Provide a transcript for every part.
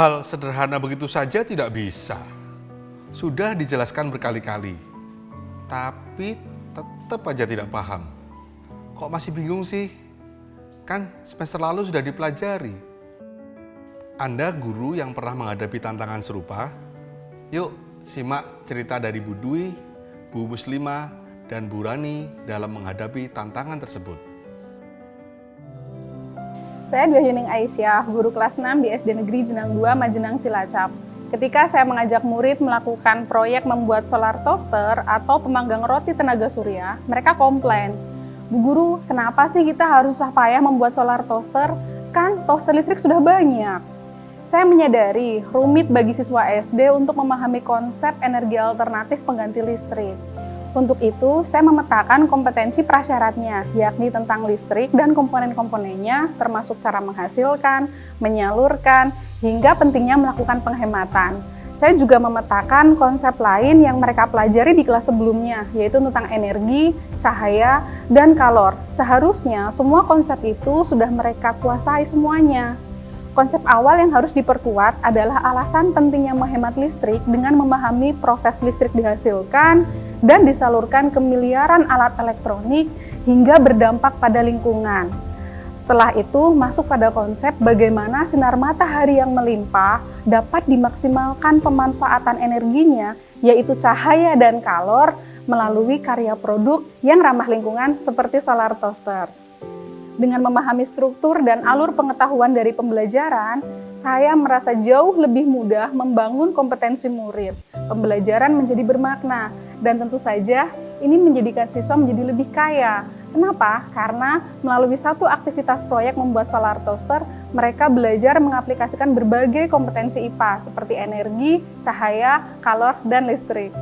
Hal sederhana begitu saja tidak bisa. Sudah dijelaskan berkali-kali, tapi tetap aja tidak paham. Kok masih bingung sih? Kan semester lalu sudah dipelajari. Anda guru yang pernah menghadapi tantangan serupa? Yuk simak cerita dari Bu Dwi, Bu Muslimah, dan Bu Rani dalam menghadapi tantangan tersebut. Saya Dwi Yuning Aisyah, guru kelas 6 di SD Negeri Jenang 2, Majenang, Cilacap. Ketika saya mengajak murid melakukan proyek membuat solar toaster atau pemanggang roti tenaga surya, mereka komplain, "Bu Guru, kenapa sih kita harus susah payah membuat solar toaster? Kan toaster listrik sudah banyak." Saya menyadari rumit bagi siswa SD untuk memahami konsep energi alternatif pengganti listrik. Untuk itu, saya memetakan kompetensi prasyaratnya, yakni tentang listrik dan komponen-komponennya, termasuk cara menghasilkan, menyalurkan, hingga pentingnya melakukan penghematan. Saya juga memetakan konsep lain yang mereka pelajari di kelas sebelumnya, yaitu tentang energi, cahaya, dan kalor. Seharusnya semua konsep itu sudah mereka kuasai semuanya. Konsep awal yang harus diperkuat adalah alasan pentingnya menghemat listrik dengan memahami proses listrik dihasilkan dan disalurkan ke miliaran alat elektronik hingga berdampak pada lingkungan. Setelah itu masuk pada konsep bagaimana sinar matahari yang melimpah dapat dimaksimalkan pemanfaatan energinya, yaitu cahaya dan kalor melalui karya produk yang ramah lingkungan seperti solar toaster. Dengan memahami struktur dan alur pengetahuan dari pembelajaran, saya merasa jauh lebih mudah membangun kompetensi murid. Pembelajaran menjadi bermakna, dan tentu saja ini menjadikan siswa menjadi lebih kaya. Kenapa? Karena melalui satu aktivitas proyek membuat solar toaster, mereka belajar mengaplikasikan berbagai kompetensi IPA seperti energi, cahaya, kalor, dan listrik.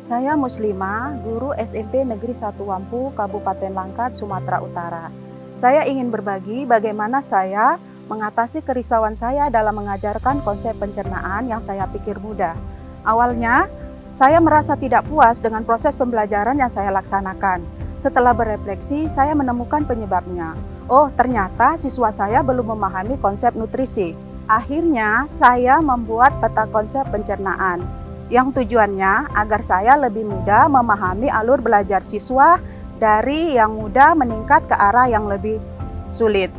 Saya Muslimah, guru SMP Negeri 1 Wampu, Kabupaten Langkat, Sumatera Utara. Saya ingin berbagi bagaimana saya mengatasi kerisauan saya dalam mengajarkan konsep pencernaan yang saya pikir mudah. Awalnya, saya merasa tidak puas dengan proses pembelajaran yang saya laksanakan. Setelah berefleksi, saya menemukan penyebabnya. Oh, ternyata siswa saya belum memahami konsep nutrisi. Akhirnya, saya membuat peta konsep pencernaan, yang tujuannya agar saya lebih mudah memahami alur belajar siswa dari yang mudah meningkat ke arah yang lebih sulit.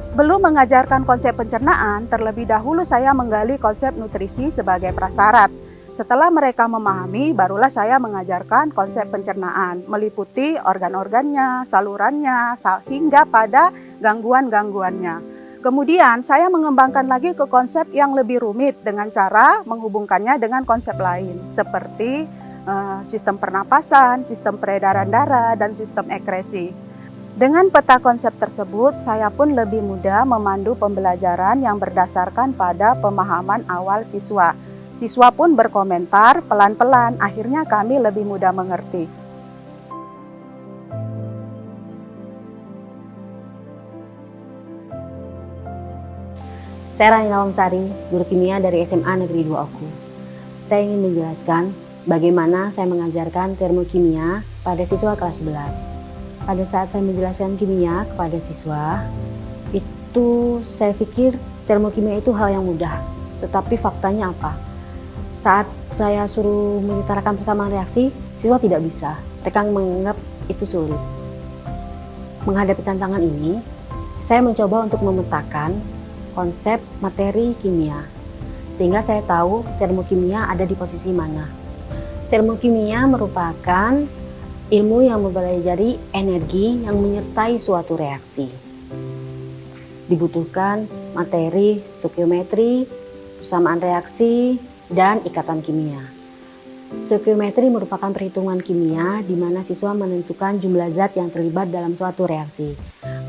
Sebelum mengajarkan konsep pencernaan, terlebih dahulu saya menggali konsep nutrisi sebagai prasyarat. Setelah mereka memahami, barulah saya mengajarkan konsep pencernaan, meliputi organ-organnya, salurannya, hingga pada gangguan-gangguannya. Kemudian saya mengembangkan lagi ke konsep yang lebih rumit dengan cara menghubungkannya dengan konsep lain seperti sistem pernapasan, sistem peredaran darah, dan sistem ekresi. Dengan peta konsep tersebut, saya pun lebih mudah memandu pembelajaran yang berdasarkan pada pemahaman awal siswa. Siswa pun berkomentar pelan-pelan, akhirnya kami lebih mudah mengerti. Saya Rani Lawamsari, guru kimia dari SMA Negeri 2 Oku. Saya ingin menjelaskan bagaimana saya mengajarkan termokimia pada siswa kelas 11. Pada saat saya menjelaskan kimia kepada siswa, itu saya pikir termokimia itu hal yang mudah. Tetapi faktanya apa? Saat saya suruh mengutarakan persamaan reaksi, siswa tidak bisa. Mereka menganggap itu sulit. Menghadapi tantangan ini, saya mencoba untuk memetakan konsep materi kimia, sehingga saya tahu termokimia ada di posisi mana. Termokimia merupakan ilmu yang mempelajari energi yang menyertai suatu reaksi. Dibutuhkan materi, stoikiometri, persamaan reaksi, dan ikatan kimia. Stoikiometri merupakan perhitungan kimia di mana siswa menentukan jumlah zat yang terlibat dalam suatu reaksi.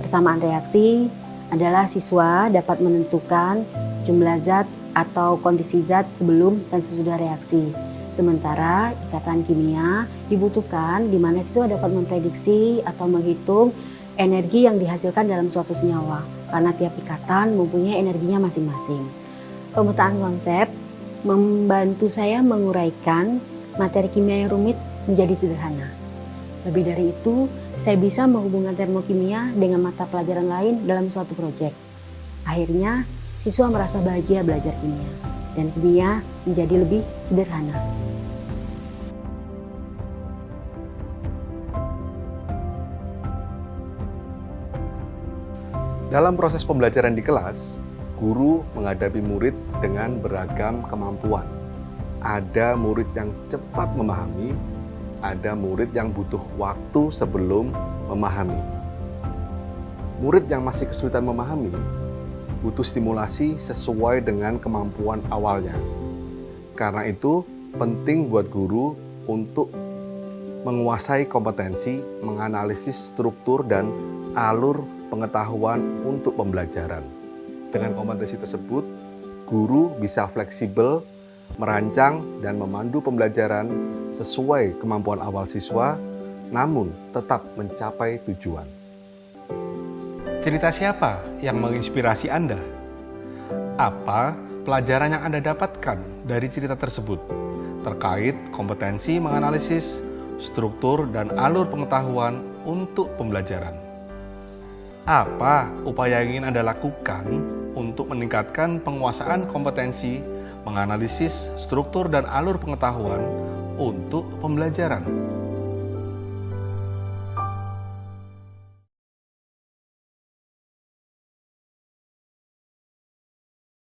Persamaan reaksi adalah siswa dapat menentukan jumlah zat atau kondisi zat sebelum dan sesudah reaksi. Sementara ikatan kimia dibutuhkan di mana siswa dapat memprediksi atau menghitung energi yang dihasilkan dalam suatu senyawa, karena tiap ikatan mempunyai energinya masing-masing. Pemetaan konsep membantu saya menguraikan materi kimia yang rumit menjadi sederhana. Lebih dari itu, saya bisa menghubungkan termokimia dengan mata pelajaran lain dalam suatu proyek. Akhirnya, siswa merasa bahagia belajar kimia, dan kimia menjadi lebih sederhana. Dalam proses pembelajaran di kelas, guru menghadapi murid dengan beragam kemampuan. Ada murid yang cepat memahami, ada murid yang butuh waktu sebelum memahami. Murid yang masih kesulitan memahami butuh stimulasi sesuai dengan kemampuan awalnya. Karena itu, penting buat guru untuk menguasai kompetensi menganalisis struktur dan alur pengetahuan untuk pembelajaran. Dengan kompetensi tersebut, guru bisa fleksibel, merancang dan memandu pembelajaran sesuai kemampuan awal siswa, namun tetap mencapai tujuan. Cerita siapa yang menginspirasi Anda? Apa pelajaran yang Anda dapatkan dari cerita tersebut terkait kompetensi menganalisis struktur dan alur pengetahuan untuk pembelajaran? Apa upaya yang ingin Anda lakukan untuk meningkatkan penguasaan kompetensi menganalisis struktur dan alur pengetahuan untuk pembelajaran?